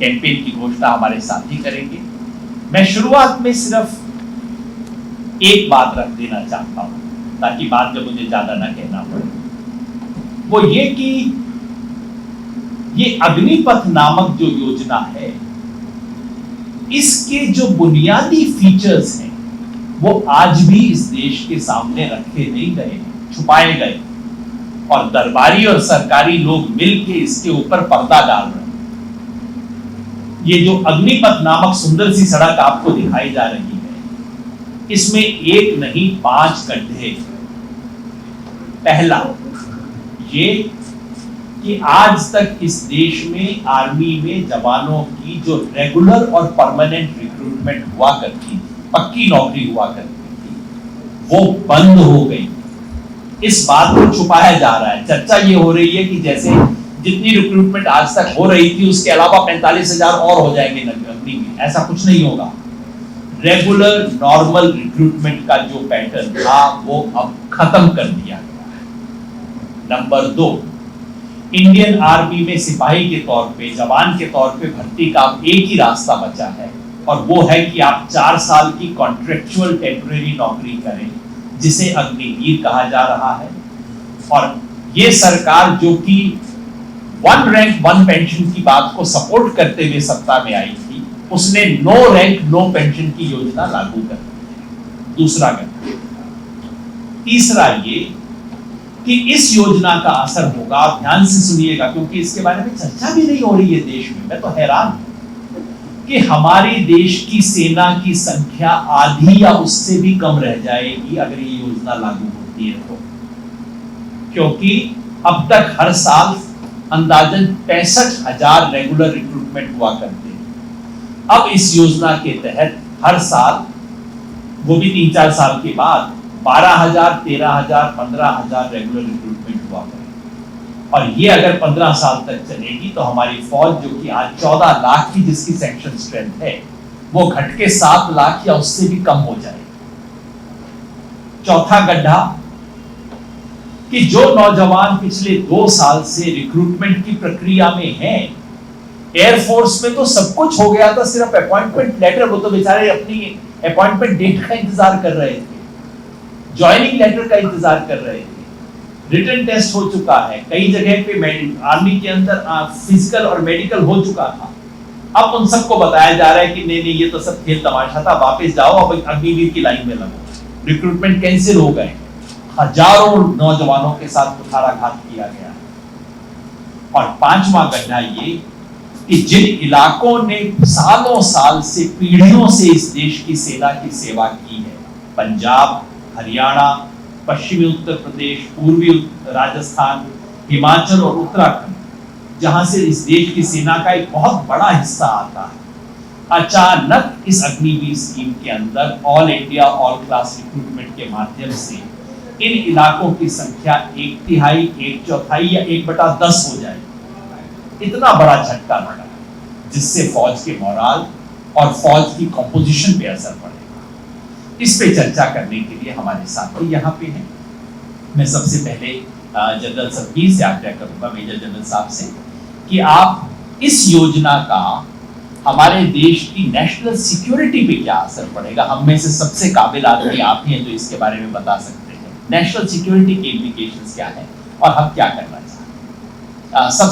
Campaign की घोषणा हमारे साथ ही करेंगे। मैं शुरुआत में सिर्फ एक बात रख देना चाहता हूं ताकि बाद में मुझे ज्यादा ना कहना पड़े, वो ये कि ये अग्निपथ नामक जो योजना है, इसके जो बुनियादी फीचर्स हैं वो आज भी इस देश के सामने रखे नहीं गए, छुपाए गए, और दरबारी और सरकारी लोग मिलकर इसके ऊपर पर्दा डाल रहे हैं। ये जो अग्निपथ नामक सुंदर सी सड़क आपको दिखाई जा रही है, इसमें एक नहीं 5 गड्ढे। पहला ये कि आज तक इस देश में आर्मी में जवानों की जो रेगुलर और परमानेंट रिक्रूटमेंट हुआ करती थी, पक्की नौकरी हुआ करती थी, वो बंद हो गई। इस बात को छुपाया जा रहा है। चर्चा ये हो रही है कि जैसे जितनी रिक्रूटमेंट आज तक हो रही थी उसके अलावा 45,000 और हो जाएंगे नौकरी में। ऐसा कुछ नहीं होगा। रेगुलर नॉर्मल रिक्रूटमेंट का जो पैटर्न था वो अब खत्म कर दिया गया है। नंबर 2, इंडियन आर्मी में सिपाही के तौर पे, जवान के तौर पे भर्ती का अब एक ही रास्ता बचा है, और वो है कि आप 4 साल की कॉन्ट्रेक्चुअल टेम्परेरी नौकरी करें, जिसे अग्निवीर कहा जा रहा है। और ये सरकार जो कि 1 रैंक 1 पेंशन की बात को सपोर्ट करते हुए सत्ता में आई थी, उसने 9 रैंक 9 पेंशन की योजना लागू कर दी है। दूसरा गठन। तीसरा ये कि इस योजना का असर होगा, आप ध्यान से सुनिएगा क्योंकि इसके बारे में चर्चा भी नहीं हो रही है देश में। मैं तो हैरान हूं कि हमारे देश की सेना की संख्या आधी या उससे भी कम रह जाएगी अगर ये योजना लागू होती है तो, क्योंकि अब तक हर साल अंदाजन 65,000 रेगुलर रिक्रूटमेंट हुआ करते हैं। अब इस योजना के तहत हर साल, वो भी 3-4 साल के बाद, 12,000, 13,000, 15,000 रेगुलर रिक्रूटमेंट हुआ करेगी। और ये अगर 15 साल तक चलेगी तो हमारी फौज जो कि आज 14 लाख की जिसकी सैंक्शन स्ट्रेंथ है, वो घट के 7 लाख या उससे भी कम हो जाएगी। चौथा गड्ढा कि जो नौजवान पिछले 2 साल से रिक्रूटमेंट की प्रक्रिया में हैं, एयरफोर्स में तो सब कुछ हो गया था, सिर्फ अपॉइंटमेंट लेटर, वो तो बेचारे अपनी अपॉइंटमेंट डेट का इंतजार कर रहे थे, ज्वाइनिंग लेटर का इंतजार कर रहे थे, रिटन टेस्ट हो चुका है, कई जगह पे आर्मी के अंदर फिजिकल और मेडिकल हो चुका था। अब उन सबको बताया जा रहा है कि नहीं नहीं ये तो सब खेल तमाशा था, वापस जाओ, अब अग्निवीर की लाइन में लगो। रिक्रूटमेंट कैंसिल हो गए, हजारों नौजवानों के साथ कुठाराघात किया गया। और 5वां गड्ढा ये कि जिन इलाकों ने सालों साल से, पीढ़ियों से इस देश की सेना की सेवा की है, पंजाब, हरियाणा, पश्चिमी उत्तर प्रदेश, पूर्वी राजस्थान, हिमाचल और उत्तराखंड, जहां से इस देश की सेना का एक बहुत बड़ा हिस्सा आता है, अचानक इस अग्निवीर स्कीम के अंदर all India all class recruitment के माध्यम से इन इलाकों की संख्या 1/3, 1/4 या 1/10 हो जाए। इतना बड़ा झटका लगा जिससे फौज के मोराल और फौज की कंपोजिशन पे असर पड़ेगा। इस पे चर्चा करने के लिए हमारे साथी यहाँ पे हैं। मैं सबसे पहले जनरल सतबीर से आग्रह करूंगा, मेजर जनरल साहब से, कि आप इस योजना का हमारे देश की नेशनल सिक्योरिटी पे क्या असर पड़ेगा। हम में से सबसे काबिल आदमी आप ही हैं जो इसके बारे में बता सकते हैं। नेशनल सिक्योरिटी के इम्प्लीकेशंस क्या है और हम क्या करना चाहते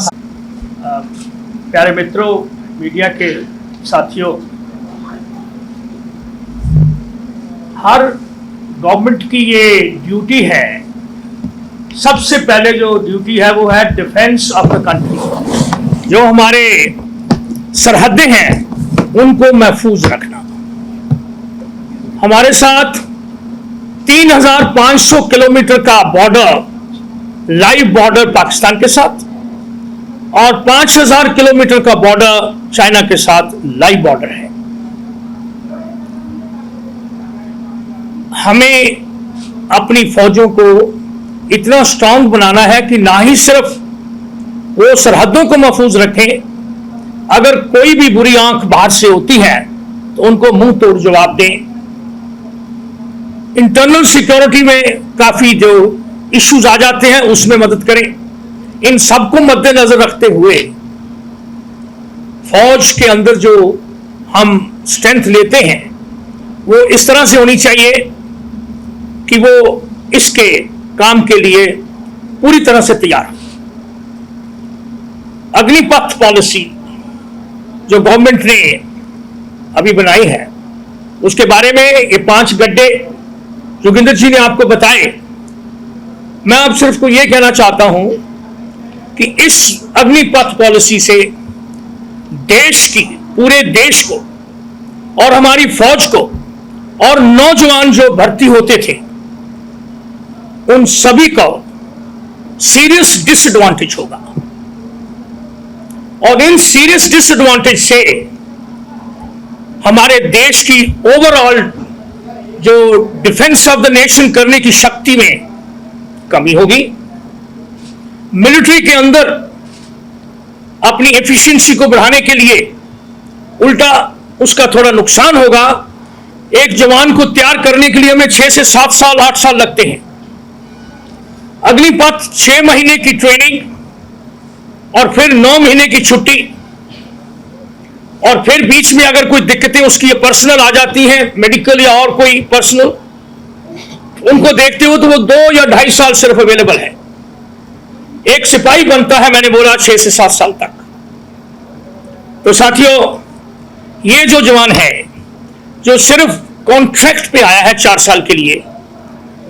हैं। प्यारे मित्रों, मीडिया के साथियों, हर गवर्नमेंट की ये ड्यूटी है, सबसे पहले जो ड्यूटी है वो है डिफेंस ऑफ द कंट्री। जो हमारे सरहदें हैं उनको महफूज रखना। हमारे साथ 3,500 किलोमीटर का बॉर्डर, लाइव बॉर्डर पाकिस्तान के साथ, और 5,000 किलोमीटर का बॉर्डर चाइना के साथ लाइव बॉर्डर है। हमें अपनी फौजों को इतना स्ट्रांग बनाना है कि ना ही सिर्फ वो सरहदों को महफूज रखें, अगर कोई भी बुरी आंख बाहर से होती है तो उनको मुंह तोड़ जवाब दें। इंटरनल सिक्योरिटी में काफी जो इश्यूज आ जाते हैं उसमें मदद करें। इन सबको मद्देनजर रखते हुए फौज के अंदर जो हम स्ट्रेंथ लेते हैं वो इस तरह से होनी चाहिए कि वो इसके काम के लिए पूरी तरह से तैयार हो। अग्निपथ पॉलिसी जो गवर्नमेंट ने अभी बनाई है उसके बारे में ये 5 गड्ढे जोगिंदर जी ने आपको बताए। मैं अब सिर्फ को यह कहना चाहता हूं कि इस अग्निपथ पॉलिसी से देश की, पूरे देश को और हमारी फौज को और नौजवान जो भर्ती होते थे उन सभी को सीरियस डिसएडवांटेज होगा। और इन सीरियस डिसएडवांटेज से हमारे देश की ओवरऑल जो डिफेंस ऑफ द नेशन करने की शक्ति में कमी होगी। मिलिट्री के अंदर अपनी एफिशिएंसी को बढ़ाने के लिए उल्टा उसका थोड़ा नुकसान होगा। एक जवान को तैयार करने के लिए हमें 6 से 7 साल 8 साल लगते हैं। अग्निपथ 6 महीने की ट्रेनिंग और फिर 9 महीने की छुट्टी, और फिर बीच में अगर कोई दिक्कतें उसकी पर्सनल आ जाती हैं, मेडिकल या और कोई पर्सनल, उनको देखते हो तो वो 2 या 2.5 साल सिर्फ अवेलेबल है। एक सिपाही बनता है, मैंने बोला 6 से 7 साल तक। तो साथियों, ये जो जवान है जो सिर्फ कॉन्ट्रैक्ट पे आया है 4 साल के लिए,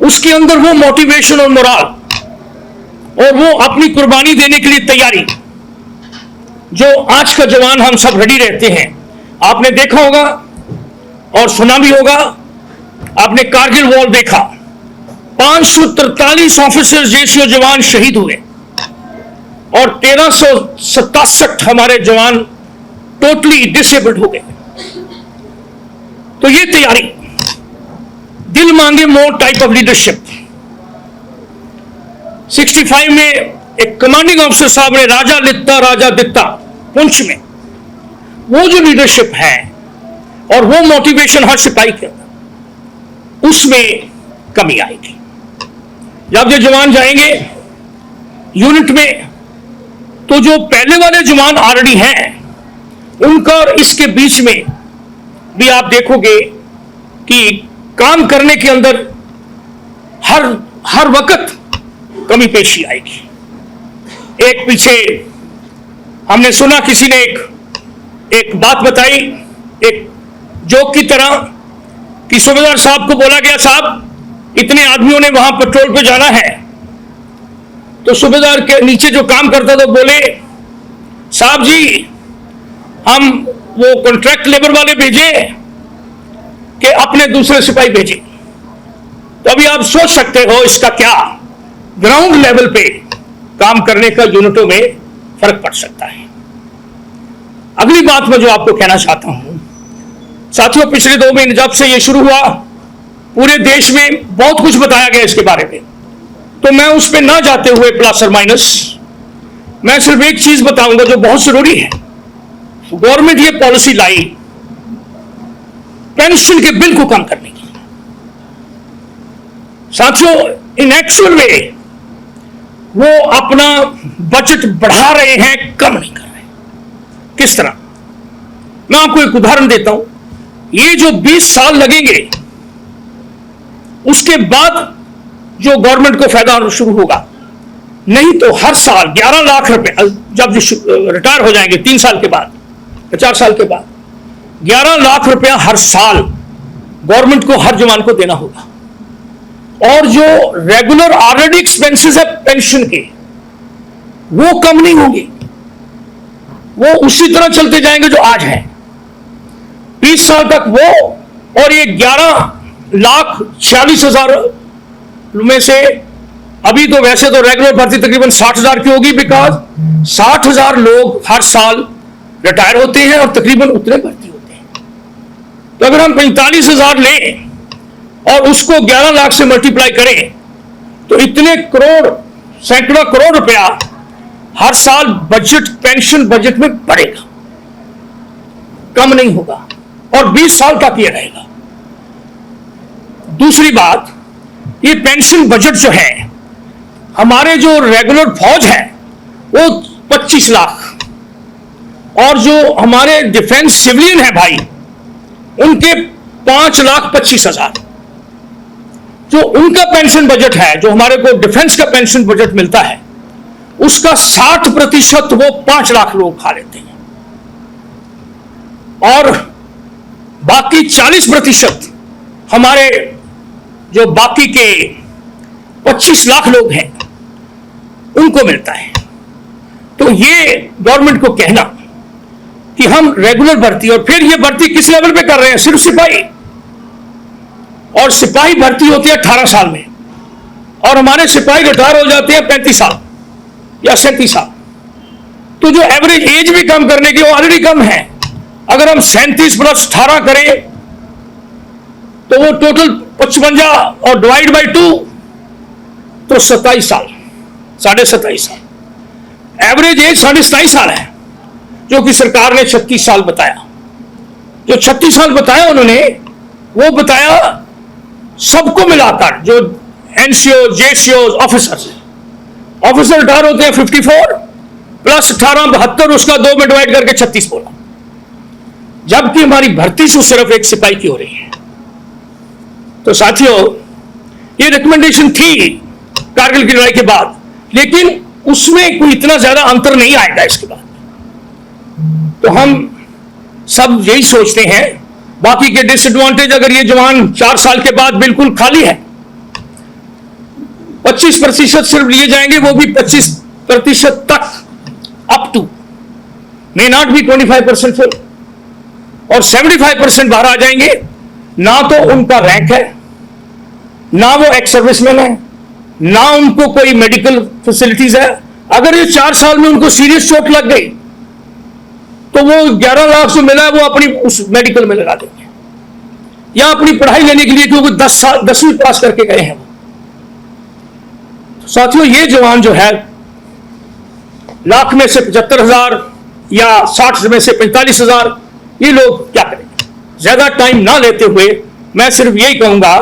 उसके अंदर वो मोटिवेशन और मोराल और वो अपनी कुर्बानी देने के लिए तैयारी, जो आज का जवान हम सब रेडी रहते हैं। आपने देखा होगा और सुना भी होगा, आपने कारगिल वॉर देखा, 543 ऑफिसर्स जैसे जवान शहीद हुए और 1367 हमारे जवान टोटली डिसेबल्ड हो गए। तो ये तैयारी, दिल मांगे मोर टाइप ऑफ लीडरशिप। 65 में एक कमांडिंग ऑफिसर साहब ने राजा दित्ता पुंछ में, वो जो लीडरशिप है और वो मोटिवेशन हर सिपाही के अंदर, उसमें कमी आएगी। जब ये जवान जाएंगे यूनिट में, तो जो पहले वाले जवान ऑलरेडी हैं उनका और इसके बीच में भी आप देखोगे कि काम करने के अंदर हर वक्त कमी पेशी आएगी। एक पीछे हमने सुना, किसी ने एक बात बताई, एक जोक की तरह, कि सूबेदार साहब को बोला गया, साहब इतने आदमियों ने वहां पेट्रोल पे जाना है। तो सूबेदार के नीचे जो काम करता था बोले, साहब जी हम वो कॉन्ट्रैक्ट लेबर वाले भेजे कि अपने दूसरे सिपाही भेजे। तो अभी आप सोच सकते हो इसका क्या ग्राउंड लेवल पे काम करने का यूनिटों में फर्क पड़ सकता है। अगली बात मैं जो आपको कहना चाहता हूं साथियों, पिछले 2 महीने जब से ये शुरू हुआ, पूरे देश में बहुत कुछ बताया गया इसके बारे में, तो मैं उस पर ना जाते हुए प्लस और माइनस, मैं सिर्फ एक चीज बताऊंगा जो बहुत जरूरी है। गवर्नमेंट ये पॉलिसी लाई पेंशन के बिल को कम करने की। साथियों, इन एक्चुअल वे वो अपना बजट बढ़ा रहे हैं, कम नहीं कर रहे। किस तरह? मैं आपको एक उदाहरण देता हूं। ये जो 20 साल लगेंगे उसके बाद जो गवर्नमेंट को फायदा शुरू होगा, नहीं तो हर साल 11 लाख रुपए, जब रिटायर हो जाएंगे 3 साल के बाद, 4 साल के बाद 11 लाख रुपया हर साल गवर्नमेंट को हर जवान को देना होगा। और जो रेगुलर ऑलरेडी एक्सपेंसेस है पेंशन के, वो कम नहीं होंगे, वो उसी तरह चलते जाएंगे जो आज है 20 साल तक वो। और ये 11,46,000 में से अभी तो वैसे तो रेगुलर भर्ती तकरीबन 60,000 की होगी, बिकॉज 60,000 लोग हर साल रिटायर होते हैं और तकरीबन उतने भर्ती होते हैं। तो अगर हम 45,000 लें और उसको 11 लाख से मल्टीप्लाई करें तो इतने करोड़, सैकड़ों करोड़ रुपया हर साल बजट, पेंशन बजट में बढ़ेगा, कम नहीं होगा, और 20 साल तक ये रहेगा। दूसरी बात, ये पेंशन बजट जो है, हमारे जो रेगुलर फौज है वो 25 लाख और जो हमारे डिफेंस सिविलियन है भाई, उनके 5,25,000 जो उनका पेंशन बजट है, जो हमारे को डिफेंस का पेंशन बजट मिलता है, उसका 60% वो 5 लाख लोग खा लेते हैं, और बाकी 40% हमारे जो बाकी के 25 लाख लोग हैं उनको मिलता है। तो ये गवर्नमेंट को कहना कि हम रेगुलर भर्ती, और फिर ये भर्ती किस लेवल पे कर रहे हैं, सिर्फ सिपाही, और सिपाही भर्ती होती है 18 साल में, और हमारे सिपाही रिटायर हो जाते हैं 35 साल या 37 साल। तो जो एवरेज एज भी कम करने की वो ऑलरेडी कम है। अगर हम 37 + 18 करें तो वो टोटल 55 और डिवाइड बाई 2 तो 27 साल, 27.5 साल। एवरेज एज 27.5 साल है, जो कि सरकार ने 36 साल बताया। जो 36 साल बताया उन्होंने, वो बताया सबको मिलाकर, जो एनसीओ, जेसीओ, ऑफिसर रिटायर होते हैं 54 + 18 72, उसका 2 में डिवाइड करके 36 बोला, जबकि हमारी भर्ती सिर्फ एक सिपाही की हो रही है। तो साथियों, ये रिकमेंडेशन थी कारगिल की लड़ाई के बाद, लेकिन उसमें कोई इतना ज्यादा अंतर नहीं आएगा इसके बाद। तो हम सब यही सोचते हैं। बाकी के डिसएडवांटेज, अगर ये जवान 4 साल के बाद बिल्कुल खाली है, 25% सिर्फ लिए जाएंगे, वो भी 25% तक, up to, may not be 25% फिर, और 75% बाहर आ जाएंगे। ना तो उनका रैंक है, ना वो एक्स सर्विसमैन है, ना उनको कोई मेडिकल फैसिलिटीज है। अगर ये 4 साल में उनको सीरियस चोट लग गई तो वो 11 लाख जो मिला है वो अपनी उस मेडिकल में लगा देंगे, या अपनी पढ़ाई लेने के लिए, क्योंकि 10वीं पास करके गए हैं वो। तो साथियों, ये जवान जो है, लाख में से 75,000 या 60 में से 45,000, ये लोग क्या करेंगे? ज्यादा टाइम ना लेते हुए मैं सिर्फ यही कहूंगा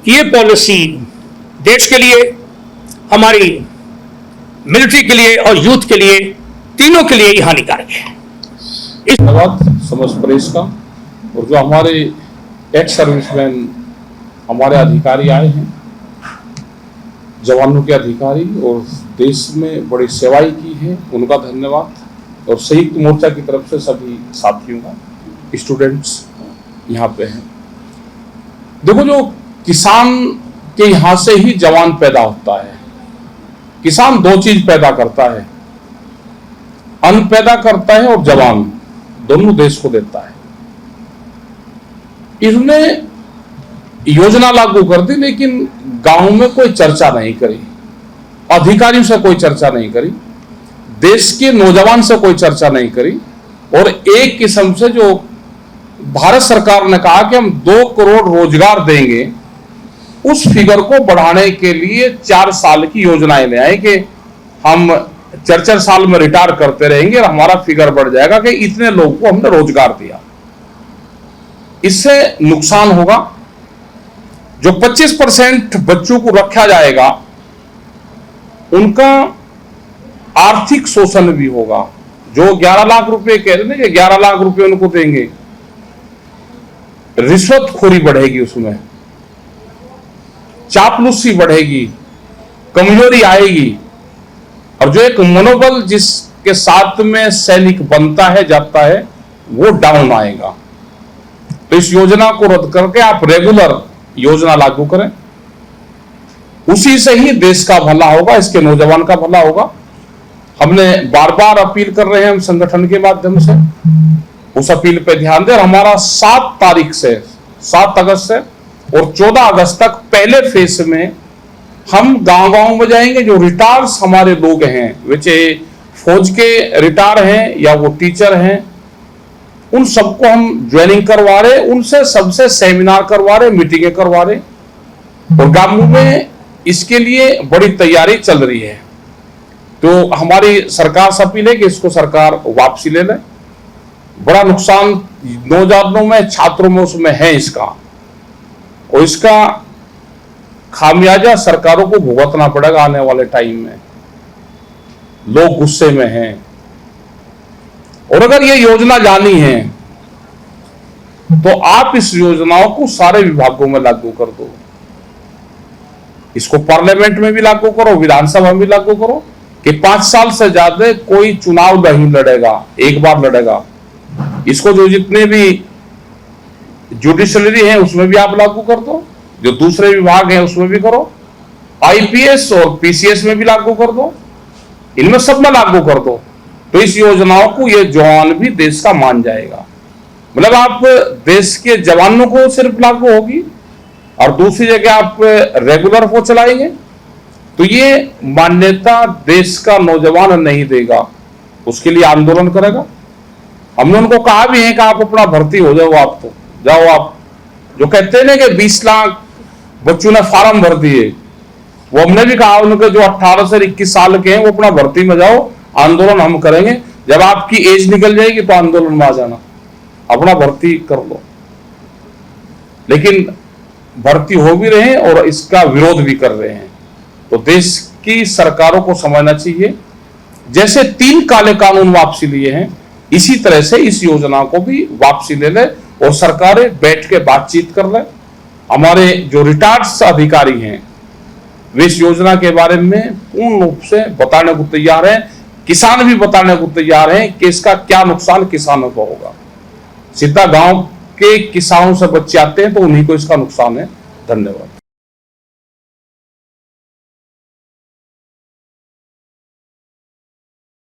कि ये पॉलिसी देश के लिए, हमारी मिलिट्री के लिए और यूथ के लिए, तीनों के लिए ही हानिकारक है। धन्यवाद समस्त प्रेस का, और जो हमारे एक्स सर्विसमैन, हमारे अधिकारी आए हैं, जवानों के अधिकारी, और देश में बड़ी सेवाएं की है, उनका धन्यवाद। और संयुक्त मोर्चा की तरफ से सभी साथियों का, स्टूडेंट्स यहाँ पे हैं। देखो, जो किसान के यहाँ से ही जवान पैदा होता है। किसान 2 चीज पैदा करता है, अन्न पैदा करता है और जवान, दोनों देश को देता है। इसने योजना लागू कर दी, लेकिन गांव में कोई चर्चा नहीं करी, अधिकारियों से कोई चर्चा नहीं करी, देश के नौजवान से कोई चर्चा नहीं करी। और एक किस्म से जो भारत सरकार ने कहा कि हम 2 करोड़ रोजगार देंगे, उस फिगर को बढ़ाने के लिए 4 साल की योजनाएं ले आए कि हम 4 साल में रिटायर करते रहेंगे और हमारा फिगर बढ़ जाएगा कि इतने लोगों को हमने रोजगार दिया। इससे नुकसान होगा, जो 25% बच्चों को रखा जाएगा उनका आर्थिक शोषण भी होगा। जो 11 लाख रुपए कह रहे हैं कि 11 लाख रुपए उनको देंगे, रिश्वतखोरी बढ़ेगी, उसमें चापलूसी बढ़ेगी, कमजोरी आएगी, और जो एक मनोबल जिसके साथ में सैनिक बनता है, जाता है, वो डाउन आएगा। तो इस योजना को रद्द करके आप रेगुलर योजना लागू करें, उसी से ही देश का भला होगा, इसके नौजवान का भला होगा। हमने बार बार अपील कर रहे हैं हम संगठन के माध्यम से, उस अपील पे ध्यान दें। हमारा 7 तारीख से, 7 अगस्त से और 14 अगस्त तक पहले फेज में हम गांव-गांव में जाएंगे। जो रिटायर्स हमारे लोग हैं, वे फौज के रिटायर हैं या वो टीचर हैं, उन सबको हम ज्वाइनिंग करवा रहे, उनसे सबसे सेमिनार करवा रहे, मीटिंगें करवा रहे, और गांवों में इसके लिए बड़ी तैयारी चल रही है। तो हमारी सरकार से अपील है कि इसको सरकार वापसी ले ले। बड़ा नुकसान नौजवानों में, छात्रों में उसमें है इसका, और इसका खामियाजा सरकारों को भुगतना पड़ेगा आने वाले टाइम में। लोग गुस्से में हैं, और अगर ये योजना जानी है तो आप इस योजनाओं को सारे विभागों में लागू कर दो। इसको पार्लियामेंट में भी लागू करो, विधानसभा में भी लागू करो कि 5 साल से ज्यादा कोई चुनाव नहीं लड़ेगा, एक बार लड़ेगा। इसको जो जितने भी जुडिशरी है उसमें भी आप लागू कर दो, जो दूसरे विभाग हैं उसमें भी करो, आईपीएस और पीसीएस में भी लागू कर दो, इनमें सब में लागू कर दो। तो इस योजनाओं को ये जवान भी देश का मान जाएगा। मतलब आप देश के जवानों को सिर्फ लागू होगी और दूसरी जगह आप रेगुलर को चलाएंगे, तो ये मान्यता देश का नौजवान नहीं देगा, उसके लिए आंदोलन करेगा। हमने उनको कहा भी है कि आप अपना भर्ती हो जाओ, आप तो जाओ। आप जो कहते हैं ना कि 20 लाख बच्चों ने फार्म भर दिए, वो हमने भी कहा उनको जो 18 से 21 साल के हैं वो अपना भर्ती में जाओ, आंदोलन हम करेंगे। जब आपकी एज निकल जाएगी तो आंदोलन में आ जाना, अपना भर्ती कर लो। लेकिन भर्ती हो भी रहे हैं और इसका विरोध भी कर रहे हैं। तो देश की सरकारों को समझना चाहिए, जैसे 3 काले कानून वापसी लिए हैं, इसी तरह से इस योजना को भी वापसी ले ले और सरकारें बैठ के बातचीत कर ले। हमारे जो रिटायर्ड अधिकारी हैं वे इस योजना के बारे में पूर्ण रूप से बताने को तैयार हैं, किसान भी बताने को तैयार हैं कि इसका क्या नुकसान किसानों को होगा। सीधा गांव के किसानों से बच्चे आते हैं तो उन्हीं को इसका नुकसान है। धन्यवाद।